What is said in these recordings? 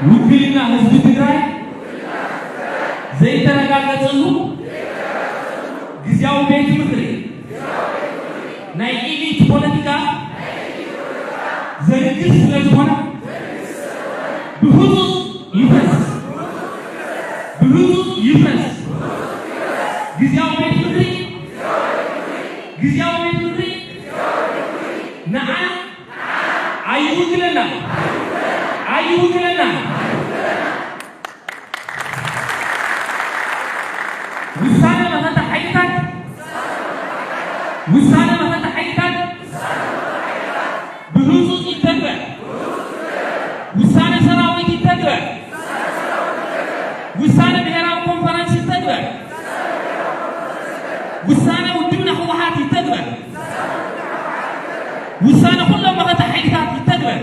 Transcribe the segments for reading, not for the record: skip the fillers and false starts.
ውክልና ህዝብ ትግራይ ዘይተረጋገጸሉ ጊዜያዊ ቤት ምክሪ ናይ ኢሊት ፖለቲካ ዘርግስ ስለዝሆነ ብህፁፅ ይፍረስ ጊዜያዊ ቤት ምክሪ ንዓና አይውክለና ውሳነ መፈታ ሓይታት ብህፁፅ ይተግበር ውሳነ ሰራዊት ይተግበር ውሳነ ብሔራዊ ኮንፈረንስ ይተግበር ውሳነ ውድብና ህወሓት ይተግበር ውሳነ ኩሎም መፈታ ሓይታት ይተግበር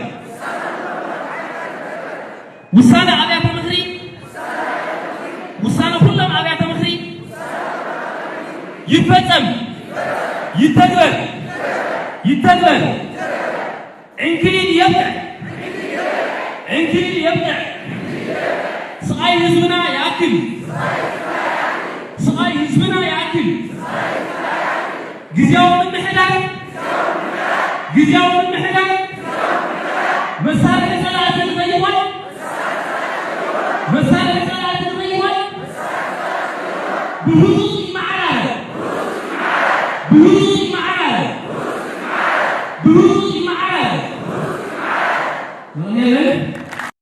ውሳነ አብያተ ምክሪ ውሳነ ሁሉም አብያተ ምክሪ ይፈጸም ይተግበር እንክሊል يبقى سقاي حزبنا يأكل ጊዜያዊ ምሕዳር መሳሪያ ጠላት ዘይሆን ብህፁፅ